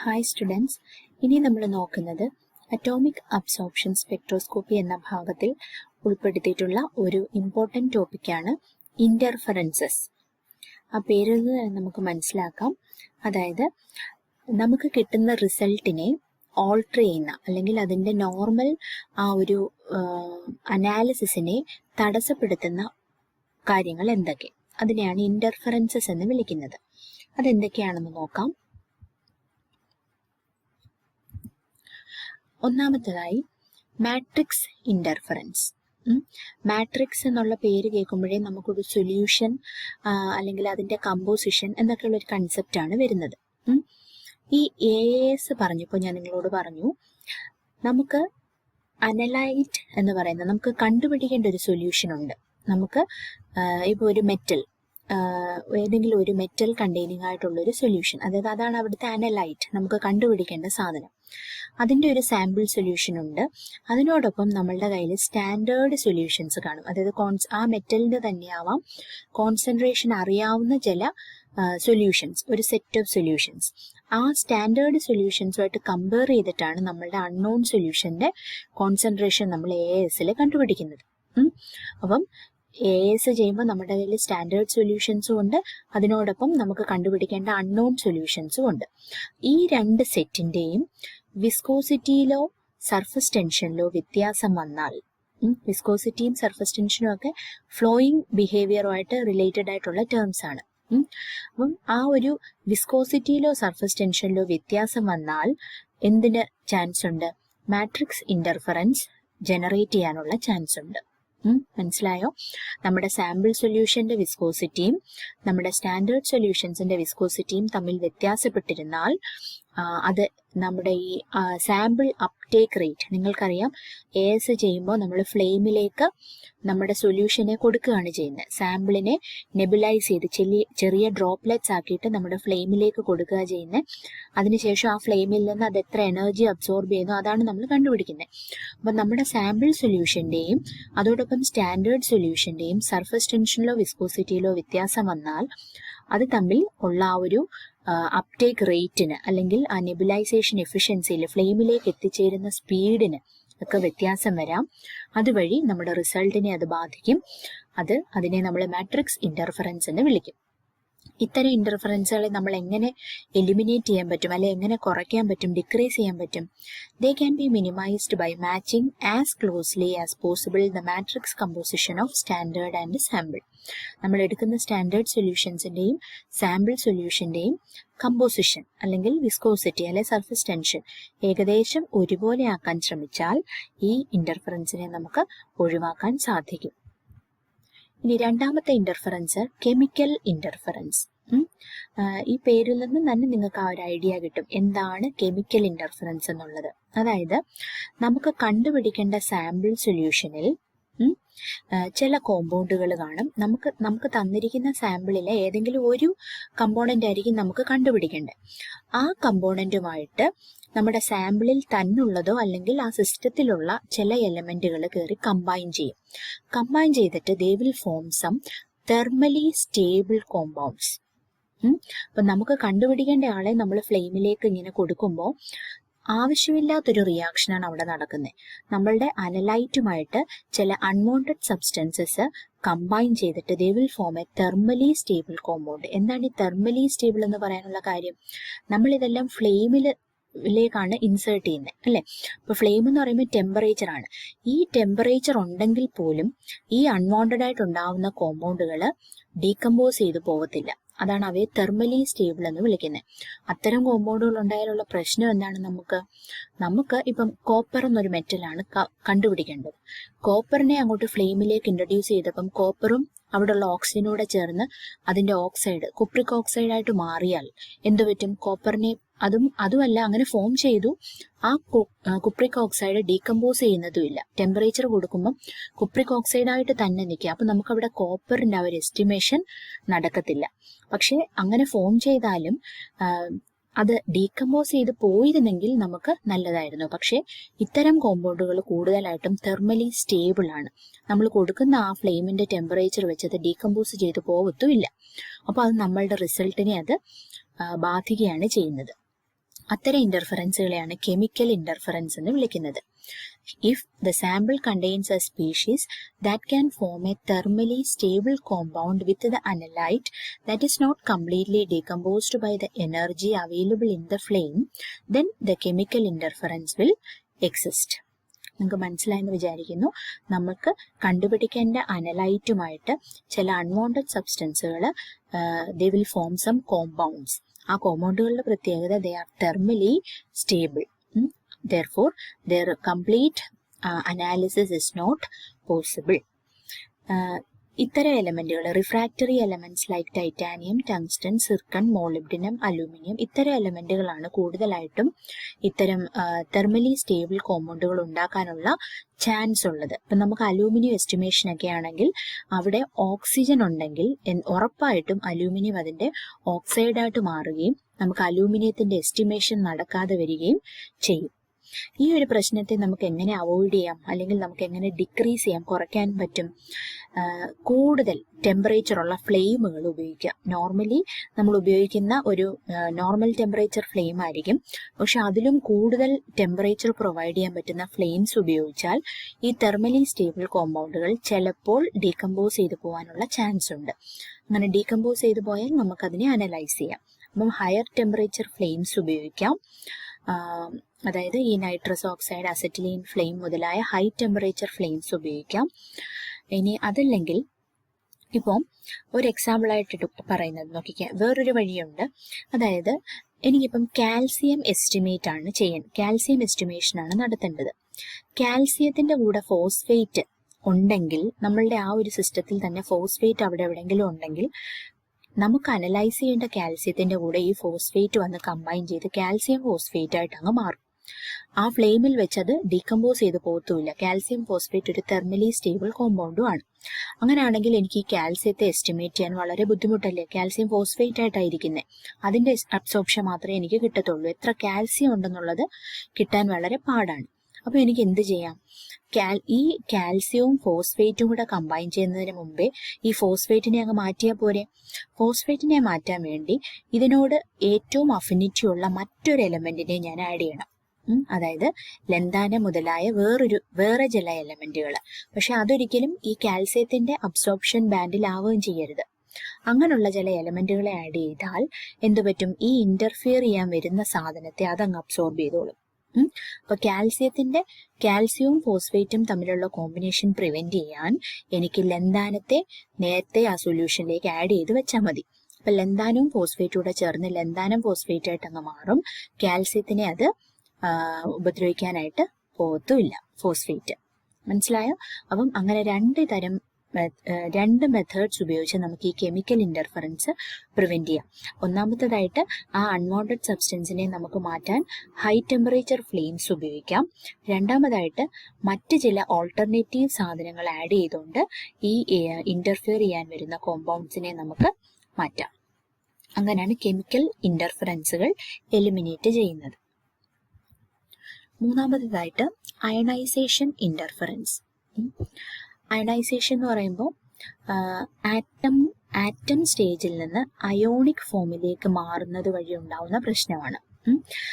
Hi students, ഇനി നമ്മൾ നോക്കുന്നത് അറ്റോമിക് അബ്സോർപ്ഷൻ സ്പെക്ട്രോസ്കോപ്പി എന്ന ഭാഗത്തിൽ ഉൾപ്പെടുത്തിയിട്ടുള്ള ഒരു ഇമ്പോർട്ടൻറ്റ് ടോപ്പിക്കാണ് ഇൻ്റർഫറൻസസ്. ആ പേരിൽ നിന്ന് നമുക്ക് മനസ്സിലാക്കാം, അതായത് നമുക്ക് കിട്ടുന്ന റിസൾട്ടിനെ ഓൾട്ടർ ചെയ്യുന്ന അല്ലെങ്കിൽ അതിൻ്റെ നോർമൽ ആ ഒരു അനാലിസിസിനെ തടസ്സപ്പെടുത്തുന്ന കാര്യങ്ങൾ എന്തൊക്കെ, അതിനെയാണ് ഇൻ്റർഫറൻസസ് എന്ന് വിളിക്കുന്നത്. അതെന്തൊക്കെയാണെന്ന് നോക്കാം. ഒന്നാമത്തേതായി മാട്രിക്സ് ഇൻ്റർഫറൻസ്. മാട്രിക്സ് എന്നുള്ള പേര് കേൾക്കുമ്പോഴേ നമുക്കൊരു സൊല്യൂഷൻ അല്ലെങ്കിൽ അതിൻ്റെ കമ്പോസിഷൻ എന്നൊക്കെയുള്ളൊരു കൺസെപ്റ്റാണ് വരുന്നത്. ഈ AAS പറഞ്ഞപ്പോൾ ഞാൻ നിങ്ങളോട് പറഞ്ഞു, നമുക്ക് അനലൈറ്റ് എന്ന് പറയുന്നത് നമുക്ക് കണ്ടുപിടിക്കേണ്ട ഒരു സൊല്യൂഷൻ ഉണ്ട്. നമുക്ക് ഇപ്പോൾ ഒരു മെറ്റൽ, ഏതെങ്കിലും ഒരു മെറ്റൽ കണ്ടെയ്നിങ് ആയിട്ടുള്ളൊരു സൊല്യൂഷൻ, അതായത് അതാണ് അവിടുത്തെ അനലൈറ്റ്, നമുക്ക് കണ്ടുപിടിക്കേണ്ട സാധനം. അതിൻ്റെ ഒരു സാമ്പിൾ സൊല്യൂഷൻ ഉണ്ട്. അതിനോടൊപ്പം നമ്മളുടെ കയ്യിൽ സ്റ്റാൻഡേർഡ് സൊല്യൂഷൻസ് കാണും. അതായത് ആ മെറ്റലിൻ്റെ തന്നെയാവാം കോൺസെൻട്രേഷൻ അറിയാവുന്ന ചില സൊല്യൂഷൻസ്, ഒരു സെറ്റ് ഓഫ് സൊല്യൂഷൻസ്. ആ സ്റ്റാൻഡേർഡ് സൊല്യൂഷൻസുമായിട്ട് കമ്പയർ ചെയ്തിട്ടാണ് നമ്മളുടെ അൺനോൺ സൊല്യൂഷൻ്റെ കോൺസെൻട്രേഷൻ നമ്മൾ AASൽ കണ്ടുപിടിക്കുന്നത്. അപ്പം AAS ചെയ്യുമ്പോൾ നമ്മുടെ കയ്യിൽ സ്റ്റാൻഡേർഡ് സൊല്യൂഷൻസും ഉണ്ട്, അതിനോടൊപ്പം നമുക്ക് കണ്ടുപിടിക്കേണ്ട അൺനോൺ സൊല്യൂഷൻസും ഉണ്ട്. ഈ രണ്ട് സെറ്റിൻ്റെയും വിസ്കോസിറ്റിയിലോ സർഫസ് ടെൻഷനിലോ വ്യത്യാസം വന്നാൽ, വിസ്കോസിറ്റിയും സർഫസ് ടെൻഷനും ഒക്കെ ഫ്ലോയിങ് ബിഹേവിയറുമായിട്ട് റിലേറ്റഡ് ആയിട്ടുള്ള ടേംസ് ആണ്. അപ്പം ആ ഒരു വിസ്കോസിറ്റിയിലോ സർഫസ് ടെൻഷനിലോ വ്യത്യാസം വന്നാൽ എന്തിന് ചാൻസ് ഉണ്ട്? മാട്രിക്സ് ഇൻ്റർഫറൻസ് ജനറേറ്റ് ചെയ്യാനുള്ള ചാൻസ് ഉണ്ട്. മനസ്സിലായോ? നമ്മുടെ സാമ്പിൾ സൊല്യൂഷന്റെ വിസ്കോസിറ്റിയും നമ്മുടെ സ്റ്റാൻഡേർഡ് സൊല്യൂഷൻസിന്റെ വിസ്കോസിറ്റിയും തമ്മിൽ വ്യത്യാസപ്പെട്ടിരുന്നാൽ അത് നമ്മുടെ ഈ സാമ്പിൾ അപ്ടേക്ക് റേറ്റ്, നിങ്ങൾക്കറിയാം AS ചെയ്യുമ്പോൾ നമ്മൾ ഫ്ലെയിമിലേക്ക് നമ്മുടെ സൊല്യൂഷനെ കൊടുക്കുകയാണ് ചെയ്യുന്നത്. സാമ്പിളിനെ നെബുലൈസ് ചെയ്ത് ചെറിയ ഡ്രോപ്ലെറ്റ്സ് ആക്കിയിട്ട് നമ്മുടെ ഫ്ലെയിമിലേക്ക് കൊടുക്കുക ചെയ്യുന്നത്. അതിനുശേഷം ആ ഫ്ലെയിമിൽ നിന്ന് അത് എത്ര എനർജി അബ്സോർബ് ചെയ്യുന്നു അതാണ് നമ്മൾ കണ്ടുപിടിക്കുന്നത്. അപ്പം നമ്മുടെ സാമ്പിൾ സൊല്യൂഷൻ്റെയും അതോടൊപ്പം സ്റ്റാൻഡേർഡ് സൊല്യൂഷൻ്റെയും സർഫസ് ടെൻഷനിലോ വിസ്കോസിറ്റിയിലോ വ്യത്യാസം വന്നാൽ അത് തമ്മിൽ ഉള്ള ആ ഒരു അപ്ടേക്ക് റേറ്റിന് അല്ലെങ്കിൽ ആ നെബുലൈസേഷൻ എഫിഷ്യൻസിയിൽ ഫ്ലെയിമിലേക്ക് എത്തിച്ചേരുന്ന സ്പീഡിന് ഒക്കെ വ്യത്യാസം വരാം. അതുവഴി നമ്മുടെ റിസൾട്ടിനെ അത് ബാധിക്കും. അതിനെ നമ്മൾ മാട്രിക്സ് ഇൻ്റർഫറൻസ് എന്ന് വിളിക്കും. ഇത്തരം ഇൻ്റർഫറൻസുകളെ നമ്മൾ എങ്ങനെ എലിമിനേറ്റ് ചെയ്യാൻ പറ്റും, അല്ലെങ്കിൽ എങ്ങനെ കുറയ്ക്കാൻ പറ്റും, ഡിക്രീസ് ചെയ്യാൻ പറ്റും? They can be minimised by matching as closely as possible the matrix composition of standard and sample. നമ്മൾ എടുക്കുന്ന സ്റ്റാൻഡേർഡ് സൊല്യൂഷൻസിൻ്റെയും സാമ്പിൾ സൊല്യൂഷൻ്റെയും കമ്പോസിഷൻ അല്ലെങ്കിൽ വിസ്കോസിറ്റി അല്ലെങ്കിൽ സർഫസ് ടെൻഷൻ ഏകദേശം ഒരുപോലെ ആക്കാൻ ശ്രമിച്ചാൽ ഈ ഇൻ്റർഫറൻസിനെ നമുക്ക് ഒഴിവാക്കാൻ സാധിക്കും. ഇനി രണ്ടാമത്തെ ഇൻ്റർഫറൻസ് കെമിക്കൽ ഇൻ്റർഫറൻസ്. ഈ പേരിൽ നിന്ന് തന്നെ നിങ്ങൾക്ക് ആ ഒരു ഐഡിയ കിട്ടും എന്താണ് കെമിക്കൽ ഇൻ്റർഫറൻസ് എന്നുള്ളത്. അതായത് നമുക്ക് കണ്ടുപിടിക്കേണ്ട സാമ്പിൾ സൊല്യൂഷനിൽ ചില കോമ്പൗണ്ടുകൾ കാണും. നമുക്ക് തന്നിരിക്കുന്ന സാമ്പിളിലെ ഏതെങ്കിലും ഒരു കമ്പോണൻ്റ് ആയിരിക്കും നമുക്ക് കണ്ടുപിടിക്കേണ്ടത്. ആ കമ്പോണൻറ്റുമായിട്ട് നമ്മുടെ സാമ്പിളിൽ തന്നുള്ളതോ അല്ലെങ്കിൽ ആ സിസ്റ്റത്തിലുള്ള ചില എലമെൻറ്റുകൾ കയറി കമ്പൈൻ ചെയ്യും. കമ്പൈൻ ചെയ്തിട്ട് they will form some thermally stable compounds. അപ്പം നമുക്ക് കണ്ടുപിടിക്കേണ്ട ആളെ നമ്മൾ ഫ്ലെയിമിലേക്ക് ഇങ്ങനെ കൊടുക്കുമ്പോൾ ആവശ്യമില്ലാത്തൊരു റിയാക്ഷനാണ് അവിടെ നടക്കുന്നത്. നമ്മളുടെ അനലൈറ്റുമായിട്ട് ചില അൺവാണ്ടഡ് സബ്സ്റ്റൻസസ് കമ്പൈൻ ചെയ്തിട്ട് they will form A thermally stable compound. എന്താണ് ഈ തെർമലി സ്റ്റേബിൾ എന്ന് പറയാനുള്ള കാര്യം? നമ്മളിതെല്ലാം ഫ്ലെയിമിലേക്കാണ് ഇൻസേർട്ട് ചെയ്യുന്നത്, അല്ലേ? അപ്പോൾ ഫ്ലെയിം എന്ന് പറയുമ്പോൾ ടെമ്പറേച്ചറാണ്. ഈ ടെമ്പറേച്ചർ ഉണ്ടെങ്കിൽ പോലും ഈ അൺവാണ്ടഡ് ആയിട്ടുണ്ടാവുന്ന കോമ്പൗണ്ടുകൾ ഡീകമ്പോസ് ചെയ്ത് പോകത്തില്ല. അതാണ് അവയെ തെർമലി സ്റ്റേബിൾ എന്ന് വിളിക്കുന്നത്. അത്തരം കോമ്പൗണ്ടുകൾ ഉണ്ടായാലുള്ള പ്രശ്നം എന്താണ്? നമുക്ക് ഇപ്പം കോപ്പർ എന്നൊരു മെറ്റലാണ് കണ്ടുപിടിക്കേണ്ടത്. കോപ്പറിനെ അങ്ങോട്ട് ഫ്ലെയിമിലേക്ക് ഇൻട്രൊഡ്യൂസ് ചെയ്തപ്പം കോപ്പറും അവിടെയുള്ള ഓക്സിജനോടെ ചേർന്ന് അതിൻ്റെ ഓക്സൈഡ് കുപ്രിക് ഓക്സൈഡായിട്ട് മാറിയാൽ എന്തു പറ്റും? കോപ്പറിനെ അതുമല്ല അങ്ങനെ ഫോം ചെയ്തു. ആ കുപ്രിക് ഓക്സൈഡ് ഡീകമ്പോസ് ചെയ്യുന്നതുമില്ല. ടെമ്പറേച്ചർ കൊടുക്കുമ്പം കുപ്രിക് ഓക്സൈഡായിട്ട് തന്നെ നിൽക്കുക. അപ്പം നമുക്കവിടെ കോപ്പറിൻ്റെ ആ ഒരു എസ്റ്റിമേഷൻ നടക്കത്തില്ല. പക്ഷേ അങ്ങനെ ഫോം ചെയ്താലും അത് ഡീകമ്പോസ് ചെയ്ത് പോയിരുന്നെങ്കിൽ നമുക്ക് നല്ലതായിരുന്നു. പക്ഷേ ഇത്തരം കോമ്പൗണ്ടുകൾ കൂടുതലായിട്ടും തെർമലി സ്റ്റേബിൾ ആണ്. നമ്മൾ കൊടുക്കുന്ന ആ ഫ്ലെയിമിൻ്റെ ടെമ്പറേച്ചർ വെച്ച് അത് ഡീകമ്പോസ് ചെയ്ത് പോകത്തുമില്ല. അപ്പോൾ അത് നമ്മളുടെ റിസൾട്ടിനെ അത് ബാധിക്കുകയാണ് ചെയ്യുന്നത്. അത്തരം ഇന്റർഫറൻസുകളെയാണ് കെമിക്കൽ ഇന്റർഫറൻസ് എന്ന് വിളിക്കുന്നത്. If the sample contains A species that can form A thermally stable compound with the analyte that is not completely decomposed by the energy available in the flame, then the chemical interference will exist. നിങ്ങൾക്ക് മനസ്സിലായെന്ന് വിചാരിക്കുന്നു. നമുക്ക് കണ്ടുപിടിക്കേണ്ട അനലൈറ്റുമായിട്ട് ചില unwanted സബ്സ്റ്റൻസുകൾ they will form some compounds. ആ കോമ്പൗണ്ടുകളുടെ പ്രത്യേകത they are thermally stable. Therefore, their complete analysis is not possible. ഇത്തരം എലമെന്റുകൾ refractory elements like titanium, tungsten, zircon, molybdenum, aluminium ഇത്തരം എലമെന്റുകളാണ് കൂടുതലായിട്ടും ഇത്തരം തെർമലി സ്റ്റേബിൾ കോമ്പൗണ്ടുകൾ ഉണ്ടാക്കാനുള്ള ചാൻസ് ഉള്ളത്. ഇപ്പം നമുക്ക് അലൂമിനിയം എസ്റ്റിമേഷൻ ഒക്കെ ആണെങ്കിൽ അവിടെ ഓക്സിജൻ ഉണ്ടെങ്കിൽ ഉറപ്പായിട്ടും അലൂമിനിയം അതിന്റെ ഓക്സൈഡായിട്ട് മാറുകയും നമുക്ക് അലൂമിനിയത്തിന്റെ എസ്റ്റിമേഷൻ നടക്കാതെ വരികയും ചെയ്യും. ഈ ഒരു പ്രശ്നത്തെ നമുക്ക് എങ്ങനെ അവോയ്ഡ് ചെയ്യാം, അല്ലെങ്കിൽ നമുക്ക് എങ്ങനെ ഡിക്രീസ് ചെയ്യാം, കുറയ്ക്കാൻ പറ്റും? കൂടുതൽ ടെമ്പറേച്ചറുള്ള ഫ്ലെയിമുകൾ ഉപയോഗിക്കുക. നോർമലി നമ്മൾ ഉപയോഗിക്കുന്ന ഒരു നോർമൽ ടെമ്പറേച്ചർ ഫ്ലെയിം ആയിരിക്കും, പക്ഷെ അതിലും കൂടുതൽ ടെമ്പറേച്ചർ പ്രൊവൈഡ് ചെയ്യാൻ പറ്റുന്ന ഫ്ലെയിംസ് ഉപയോഗിച്ചാൽ ഈ തെർമലി സ്റ്റേബിൾ കോമ്പൗണ്ടുകൾ ചിലപ്പോൾ ഡീകമ്പോസ് ചെയ്തു പോകാനുള്ള ചാൻസ് ഉണ്ട്. അങ്ങനെ ഡീകമ്പോസ് ചെയ്തു പോയാൽ നമുക്കതിനെ അനലൈസ് ചെയ്യാം. അപ്പം ഹയർ ടെമ്പറേച്ചർ ഫ്ലെയിംസ് ഉപയോഗിക്കാം. അതായത് ഈ നൈട്രസ് ഓക്സൈഡ്, അസറ്റിലീൻ ഫ്ലെയിം മുതലായ ഹൈ ടെമ്പറേച്ചർ ഫ്ലെയിംസ് ഉപയോഗിക്കാം. ഇനി അതല്ലെങ്കിൽ ഇപ്പോൾ ഒരു എക്സാമ്പിളായിട്ട് പറയുന്നത് നോക്കിക്കാം. വേറൊരു വഴിയുണ്ട്. അതായത് എനിക്കിപ്പം കാൽസ്യം എസ്റ്റിമേറ്റ് ആണ് കാൽസ്യം എസ്റ്റിമേഷനാണ് നടത്തേണ്ടത്. കാൽസ്യത്തിന്റെ കൂടെ ഫോസ്ഫേറ്റ് ഉണ്ടെങ്കിൽ, നമ്മളുടെ ആ ഒരു സിസ്റ്റത്തിൽ തന്നെ ഫോസ്ഫേറ്റ് അവിടെ എവിടെയെങ്കിലും ഉണ്ടെങ്കിൽ നമുക്ക് അനലൈസ് ചെയ്യേണ്ട കാൽസ്യത്തിന്റെ കൂടെ ഈ ഫോസ്ഫേറ്റ് വന്ന് കമ്പൈൻ ചെയ്ത് കാൽസ്യം ഫോസ്ഫേറ്റ് ആയിട്ട് അങ്ങ് മാറും. ആ ഫ്ലെയിമിൽ വെച്ച് അത് ഡീകമ്പോസ് ചെയ്ത് പോകത്തുമില്ല. കാൽസ്യം ഫോസ്ഫേറ്റ് ഒരു തെർമലി സ്റ്റേബിൾ കോമ്പൗണ്ടും ആണ്. അങ്ങനെയാണെങ്കിൽ എനിക്ക് ഈ കാൽസ്യത്തെ എസ്റ്റിമേറ്റ് ചെയ്യാൻ വളരെ ബുദ്ധിമുട്ടല്ലേ? കാൽസ്യം ഫോസ്ഫേറ്റ് ആയിട്ടായിരിക്കുന്നത്, അതിന്റെ അബ്സോർപ്ഷൻ മാത്രമേ എനിക്ക് കിട്ടത്തുള്ളൂ. എത്ര കാൽസ്യം ഉണ്ടെന്നുള്ളത് കിട്ടാൻ വളരെ പാടാണ്. അപ്പൊ എനിക്ക് എന്ത് ചെയ്യാം? ഈ കാൽസ്യവും ഫോസ്ഫേറ്റും കൂടെ കമ്പൈൻ ചെയ്യുന്നതിന് മുമ്പേ ഈ ഫോസ്ഫേറ്റിനെ അങ്ങ് മാറ്റിയാൽ പോരെ? ഫോസ്ഫേറ്റിനെ മാറ്റാൻ വേണ്ടി ഇതിനോട് ഏറ്റവും അഫിനിറ്റി ഉള്ള മറ്റൊരു എലമെന്റിനെ ഞാൻ ആഡ് ചെയ്യണം. അതായത് ലന്താനം മുതലായ വേറെ ചില എലമെന്റുകൾ. പക്ഷെ അതൊരിക്കലും ഈ കാൽസ്യത്തിന്റെ അബ്സോർപ്ഷൻ ബാൻഡിലാവുകയും ചെയ്യരുത്. അങ്ങനെയുള്ള ചില എലമെന്റുകളെ ആഡ് ചെയ്താൽ എന്തു പറ്റും? ഈ ഇന്റർഫിയർ ചെയ്യാൻ വരുന്ന സാധനത്തെ അതങ്ങ് അബ്സോർബ് ചെയ്തോളും. അപ്പൊ കാൽസ്യവും ഫോസ്ഫേറ്റും തമ്മിലുള്ള കോമ്പിനേഷൻ പ്രിവെന്റ് ചെയ്യാൻ എനിക്ക് ലന്താനത്തെ നേരത്തെ ആ സൊല്യൂഷനിലേക്ക് ആഡ് ചെയ്ത് വെച്ചാൽ മതി. അപ്പൊ ലന്താനവും ഫോസ്ഫേറ്റും കൂടെ ചേർന്ന് ലന്താനം ഫോസ്ഫേറ്റ് ആയിട്ട് അങ്ങ് മാറും. കാൽസ്യത്തിനെ അത് ഉപദ്രവിക്കാനായിട്ട് പോകത്തുമില്ല ഫോസ്ഫേറ്റ്. മനസ്സിലായോ? അപ്പം അങ്ങനെ രണ്ട് മെത്തേഡ്സ് ഉപയോഗിച്ച് നമുക്ക് ഈ കെമിക്കൽ ഇന്റർഫറൻസ് പ്രിവെന്റ് ചെയ്യാം. ഒന്നാമത്തേതായിട്ട് ആ അൺവാണ്ടഡ് സബ്സ്റ്റൻസിനെ നമുക്ക് മാറ്റാൻ ഹൈ ടെമ്പറേച്ചർ ഫ്ലെയിംസ് ഉപയോഗിക്കാം. രണ്ടാമതായിട്ട് മറ്റ് ചില ഓൾട്ടർനേറ്റീവ് സാധനങ്ങൾ ആഡ് ചെയ്തുകൊണ്ട് ഈ ഇന്റർഫിയർ ചെയ്യാൻ വരുന്ന കോമ്പൗണ്ട്സിനെ നമുക്ക് മാറ്റാം. അങ്ങനെയാണ് കെമിക്കൽ ഇന്റർഫറൻസുകൾ എലിമിനേറ്റ് ചെയ്യുന്നത്. മൂന്നാമതായിട്ട് അയണൈസേഷൻ ഇന്റർഫറൻസ്. അയണൈസേഷൻ എന്ന് പറയുമ്പോൾ ആറ്റം സ്റ്റേജിൽ നിന്ന് അയോണിക് ഫോമിലേക്ക് മാറുന്നത് വഴി ഉണ്ടാവുന്ന പ്രശ്നമാണ്.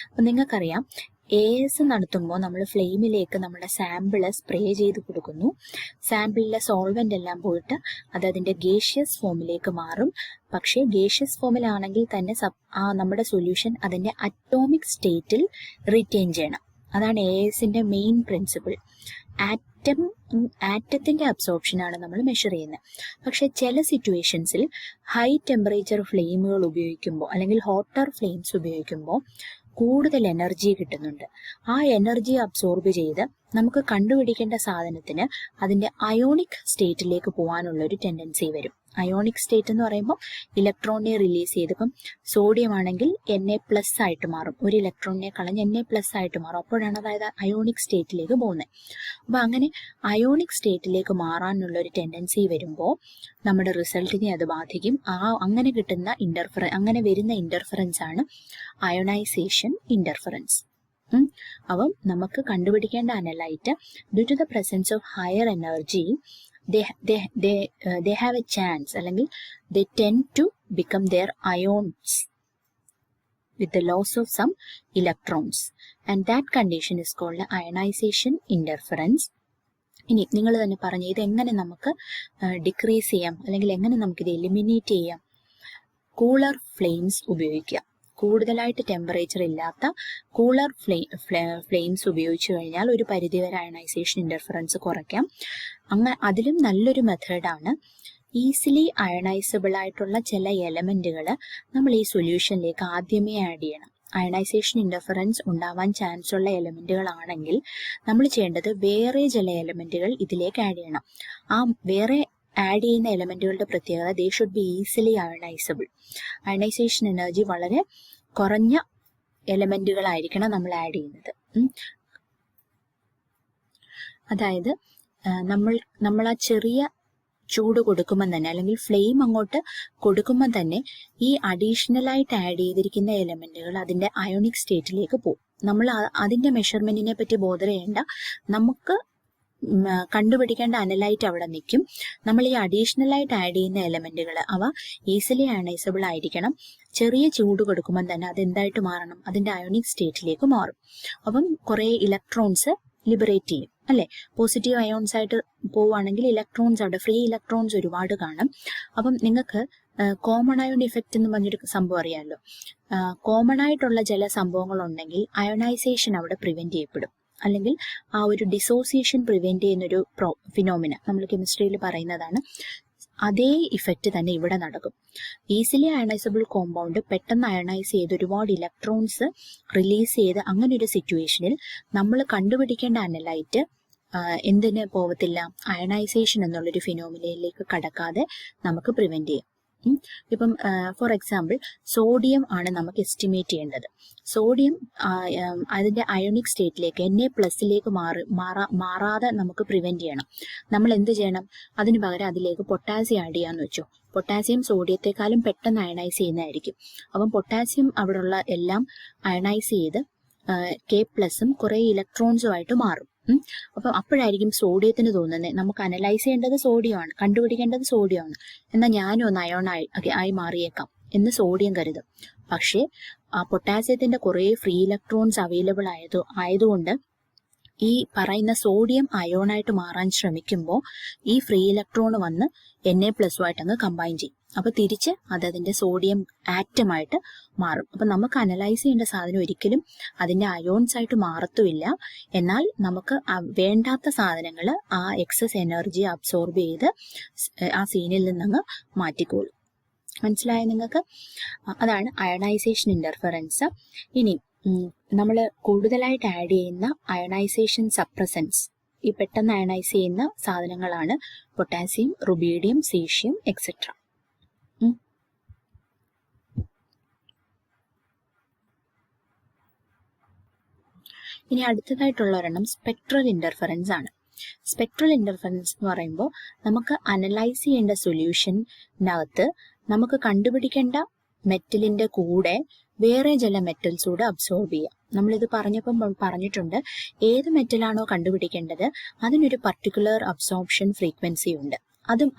അപ്പം നിങ്ങൾക്കറിയാം, AS നടത്തുമ്പോൾ നമ്മൾ ഫ്ലെയിമിലേക്ക് നമ്മുടെ സാമ്പിള് സ്പ്രേ ചെയ്ത് കൊടുക്കുന്നു. സാമ്പിളിലെ സോൾവെന്റ് എല്ലാം പോയിട്ട് അത് അതിന്റെ ഗേഷ്യസ് ഫോമിലേക്ക് മാറും. പക്ഷേ ഗേഷ്യസ് ഫോമിലാണെങ്കിൽ തന്നെ നമ്മുടെ സൊല്യൂഷൻ അതിന്റെ അറ്റോമിക് സ്റ്റേറ്റിൽ റിറ്റെയിൻ ചെയ്യണം. അതാണ് ASന്റെ മെയിൻ പ്രിൻസിപ്പിൾ. ആറ്റത്തിന്റെ അബ്സോർപ്ഷനാണ് നമ്മൾ മെഷർ ചെയ്യുന്നത്. പക്ഷെ ചില സിറ്റുവേഷൻസിൽ ഹൈ ടെമ്പറേച്ചർ ഫ്ലെയിമുകൾ ഉപയോഗിക്കുമ്പോൾ അല്ലെങ്കിൽ ഹോട്ടർ ഫ്ലെയിംസ് ഉപയോഗിക്കുമ്പോൾ കൂടുതൽ എനർജി കിട്ടുന്നുണ്ട്. ആ എനർജി അബ്സോർബ് ചെയ്ത് നമുക്ക് കണ്ടുപിടിക്കേണ്ട സാധനത്തിന് അതിന്റെ അയോണിക് സ്റ്റേറ്റിലേക്ക് പോകാനുള്ള ഒരു ടെൻഡൻസി വരും. അയോണിക് സ്റ്റേറ്റ് എന്ന് പറയുമ്പോൾ ഇലക്ട്രോണിനെ റിലീസ് ചെയ്തപ്പം സോഡിയം ആണെങ്കിൽ Na+ ആയിട്ട് മാറും. ഒരു ഇലക്ട്രോണിനെ കളഞ്ഞ് Na+ ആയിട്ട് മാറും. അപ്പോഴാണ് അതായത് അയോണിക് സ്റ്റേറ്റിലേക്ക് പോകുന്നത്. അപ്പൊ അങ്ങനെ അയോണിക് സ്റ്റേറ്റിലേക്ക് മാറാനുള്ള ഒരു ടെൻഡൻസി വരുമ്പോൾ നമ്മുടെ റിസൾട്ടിനെ അത് ബാധിക്കും. അങ്ങനെ വരുന്ന ഇന്റർഫറൻസ് ആണ് അയോണൈസേഷൻ ഇന്റർഫറൻസ്. അപ്പം നമുക്ക് കണ്ടുപിടിക്കേണ്ട analyte due to the presence of higher energy they have a chance അല്ലെങ്കിൽ they tend to become their ions. with the loss of some electrons, and that condition is called ionization interference. ഇനി നിങ്ങൾ തന്നെ പറഞ്ഞു ഇത് എങ്ങനെ നമുക്ക് decrease ചെയ്യാം അല്ലെങ്കിൽ എങ്ങനെ നമുക്കിത് എലിമിനേറ്റ് ചെയ്യാം? കൂളർ ഫ്ലെയിംസ് ഉപയോഗിക്കുക. കൂടുതലായിട്ട് ടെമ്പറേച്ചർ ഇല്ലാത്ത കൂളർ ഫ്ലെയിംസ് ഉപയോഗിച്ചു കഴിഞ്ഞാൽ ഒരു പരിധിവരെ അയണൈസേഷൻ ഇന്റർഫറൻസ് കുറയ്ക്കാം. അതിലും നല്ലൊരു മെത്തേഡാണ് ഈസിലി അയണൈസബിൾ ആയിട്ടുള്ള ചില എലമെന്റുകൾ നമ്മൾ ഈ സൊല്യൂഷനിലേക്ക് ആദ്യമേ ആഡ് ചെയ്യണം. അയണൈസേഷൻ ഇന്റർഫറൻസ് ഉണ്ടാവാൻ ചാൻസ് ഉള്ള എലമെന്റുകളാണെങ്കിൽ നമ്മൾ ചെയ്യേണ്ടത് വേറെ ചില എലമെന്റുകൾ ഇതിലേക്ക് ആഡ് ചെയ്യണം. ആ വേറെ ആഡ് ചെയ്യുന്ന എലമെന്റുകളുടെ പ്രത്യേകത they should be easily ionisable. Ionisation energy വളരെ കുറഞ്ഞ എലമെന്റുകളായിരിക്കണം നമ്മൾ ആഡ് ചെയ്യുന്നത്. അതായത് നമ്മൾ ആ ചെറിയ ചൂട് കൊടുക്കുമ്പോൾ തന്നെ അല്ലെങ്കിൽ ഫ്ലെയിം അങ്ങോട്ട് കൊടുക്കുമ്പോൾ തന്നെ ഈ അഡീഷണലായിട്ട് ആഡ് ചെയ്തിരിക്കുന്ന എലമെന്റുകൾ അതിന്റെ അയോണിക് സ്റ്റേറ്റിലേക്ക് പോകും. നമ്മൾ അതിന്റെ മെഷർമെന്റിനെ പറ്റി ബോധർ ചെയ്യേണ്ട, നമുക്ക് കണ്ടുപിടിക്കേണ്ട അനലൈറ്റ് അവിടെ നിൽക്കും. നമ്മൾ ഈ അഡീഷണലായിട്ട് ആഡ് ചെയ്യുന്ന എലമെന്റുകൾ അവ ഈസിലി അയണൈസബിൾ ആയിരിക്കണം. ചെറിയ ചൂട് കൊടുക്കുമ്പോൾ തന്നെ അത് എന്തായിട്ട് മാറണം? അതിന്റെ അയോണിക് സ്റ്റേറ്റിലേക്ക് മാറും. അപ്പം കുറെ ഇലക്ട്രോൺസ് ലിബറേറ്റ് ചെയ്യും അല്ലെ. പോസിറ്റീവ് അയോൺസ് ആയിട്ട് പോവുകയാണെങ്കിൽ ഇലക്ട്രോൺസ് അവിടെ ഫ്രീ ഇലക്ട്രോൺസ് ഒരുപാട് കാണും. അപ്പം നിങ്ങൾക്ക് കോമൺ അയോൺ ഇഫക്റ്റ് എന്ന് പറഞ്ഞൊരു സംഭവം അറിയാമല്ലോ. കോമൺ ആയിട്ടുള്ള ചില സംഭവങ്ങൾ ഉണ്ടെങ്കിൽ അയോണൈസേഷൻ അവിടെ പ്രിവെന്റ് ചെയ്യപ്പെടും, അല്ലെങ്കിൽ ആ ഒരു ഡിസോസിയേഷൻ പ്രിവെന്റ് ചെയ്യുന്നൊരു ഫിനോമിന നമ്മൾ കെമിസ്ട്രിയിൽ പറയുന്നതാണ്. അതേ ഇഫക്റ്റ് തന്നെ ഇവിടെ നടക്കും. ഈസിലി അയണൈസബിൾ കോമ്പൗണ്ട് പെട്ടെന്ന് അയണൈസ് ചെയ്ത് ഒരുപാട് ഇലക്ട്രോൺസ് റിലീസ് ചെയ്ത് അങ്ങനെ ഒരു സിറ്റുവേഷനിൽ നമ്മൾ കണ്ടുപിടിക്കേണ്ട അനലൈറ്റ് എന്തിന് പോകത്തില്ല? അയണൈസേഷൻ എന്നുള്ളൊരു ഫിനോമിനയിലേക്ക് കടക്കാതെ നമുക്ക് പ്രിവെന്റ് ചെയ്യാം. ഇപ്പം ഫോർ എക്സാമ്പിൾ സോഡിയം ആണ് നമുക്ക് എസ്റ്റിമേറ്റ് ചെയ്യേണ്ടത്. സോഡിയം അതിന്റെ അയോണിക് സ്റ്റേറ്റിലേക്ക് Na+ലേക്ക് മാറാതെ നമുക്ക് പ്രിവെന്റ് ചെയ്യണം. നമ്മൾ എന്ത് ചെയ്യണം? അതിന് പകരം അതിലേക്ക് പൊട്ടാസ്യം ആഡ് ചെയ്യാന്ന് വെച്ചോ. പൊട്ടാസ്യം സോഡിയത്തെക്കാളും പെട്ടെന്ന് അയണൈസ് ചെയ്യുന്നതായിരിക്കും. അപ്പം പൊട്ടാസ്യം അവിടെയുള്ള എല്ലാം അയണൈസ് ചെയ്ത് K+ഉം കുറെ ഇലക്ട്രോൺസുമായിട്ട് മാറും. അപ്പം അപ്പോഴായിരിക്കും സോഡിയത്തിന് തോന്നുന്നത് നമുക്ക് അനലൈസ് ചെയ്യേണ്ടത് സോഡിയമാണ്, കണ്ടുപിടിക്കേണ്ടത് സോഡിയമാണ്, എന്നാൽ ഞാനും ഒന്ന് ആയി മാറിയേക്കാം എന്ന് സോഡിയം കരുതും. പക്ഷേ ആ പൊട്ടാസ്യത്തിന്റെ കുറെ ഫ്രീ ഇലക്ട്രോൺസ് അവൈലബിൾ ആയതുകൊണ്ട് ഈ പറയുന്ന സോഡിയം അയോണായിട്ട് മാറാൻ ശ്രമിക്കുമ്പോൾ ഈ ഫ്രീ ഇലക്ട്രോൺ വന്ന് Na+ഉമായിട്ട് അങ്ങ് കമ്പൈൻ ചെയ്യും. അപ്പൊ തിരിച്ച് അതിന്റെ സോഡിയം ആറ്റമായിട്ട് മാറും. അപ്പൊ നമുക്ക് അനലൈസ് ചെയ്യേണ്ട സാധനം ഒരിക്കലും അതിന്റെ അയോൺസ് ആയിട്ട് മാറത്തുമില്ല. എന്നാൽ നമുക്ക് വേണ്ടാത്ത സാധനങ്ങൾ ആ എക്സസ് എനർജി അബ്സോർബ് ചെയ്ത് ആ സീനിൽ നിന്നങ്ങ് മാറ്റിക്കോളും. മനസ്സിലായ നിങ്ങൾക്ക്? അതാണ് അയണൈസേഷൻ ഇന്റർഫറൻസ്. ഇനി നമ്മൾ കൂടുതലായിട്ട് ആഡ് ചെയ്യുന്ന അയണൈസേഷൻ സപ്രസൻസ്, ഈ പെട്ടെന്ന് അയണൈസ് ചെയ്യുന്ന സാധനങ്ങളാണ് പൊട്ടാസ്യം, റുബീഡിയം, സീഷ്യം എക്സെട്ര. ഇനി അടുത്തതായിട്ടുള്ള ഒരെണ്ണം സ്പെക്ട്രൽ ഇന്റർഫറൻസ് ആണ്. സ്പെക്ട്രൽ ഇന്റർഫറൻസ് എന്ന് പറയുമ്പോൾ നമുക്ക് അനലൈസ് ചെയ്യേണ്ട സൊല്യൂഷനകത്ത് നമുക്ക് കണ്ടുപിടിക്കേണ്ട മെറ്റലിന്റെ കൂടെ വേറെ ചില മെറ്റൽസ് കൂടെ അബ്സോർബ് ചെയ്യാം. നമ്മളിത് പറഞ്ഞിട്ടുണ്ട്, ഏത് മെറ്റലാണോ കണ്ടുപിടിക്കേണ്ടത് അതിനൊരു പർട്ടിക്കുലർ അബ്സോർപ്ഷൻ ഫ്രീക്വൻസി ഉണ്ട്,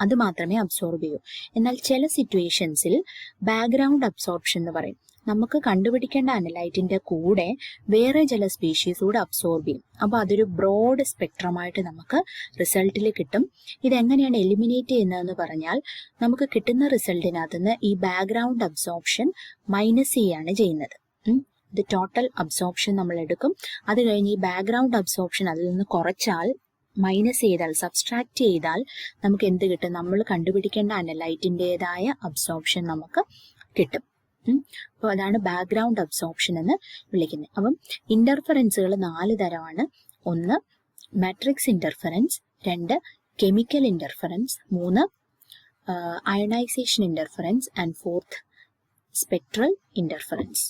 അത് മാത്രമേ അബ്സോർബ് ചെയ്യൂ. എന്നാൽ ചില സിറ്റുവേഷൻസിൽ ബാക്ക്ഗ്രൗണ്ട് അബ്സോർപ്ഷൻ എന്ന് പറയും. നമുക്ക് കണ്ടുപിടിക്കേണ്ട അനലൈറ്റിന്റെ കൂടെ വേറെ ചില സ്പീഷീസ് കൂടെ അബ്സോർബ് ചെയ്യും. അപ്പൊ അതൊരു ബ്രോഡ് സ്പെക്ട്രമായിട്ട് നമുക്ക് റിസൾട്ടിൽ കിട്ടും. ഇതെങ്ങനെയാണ് എലിമിനേറ്റ് ചെയ്യുന്നതെന്ന് പറഞ്ഞാൽ നമുക്ക് കിട്ടുന്ന റിസൾട്ടിനകത്ത് നിന്ന് ഈ ബാക്ക്ഗ്രൗണ്ട് അബ്സോർപ്ഷൻ മൈനസ് ചെയ്യാണ് ചെയ്യുന്നത്. ഇത് ടോട്ടൽ അബ്സോർപ്ഷൻ നമ്മൾ എടുക്കും. അത് കഴിഞ്ഞ് ഈ ബാക്ക്ഗ്രൗണ്ട് അബ്സോർപ്ഷൻ അതിൽ നിന്ന് കുറച്ചാൽ, മൈനസ് ചെയ്താൽ, സബ്സ്ട്രാക്ട് ചെയ്താൽ നമുക്ക് എന്ത് കിട്ടും? നമ്മൾ കണ്ടുപിടിക്കേണ്ട അനലൈറ്റിൻ്റെതായ അബ്സോർപ്ഷൻ നമുക്ക് കിട്ടും. അപ്പോൾ അതാണ് ബാക്ക്ഗ്രൗണ്ട് അബ്സോർപ്ഷൻ എന്ന് വിളിക്കുന്നത്. അപ്പം ഇന്റർഫറൻസുകൾ 4 തരമാണ്. 1 matrix interference, 2 chemical interference, 3 ionisation interference, and 4th spectral interference.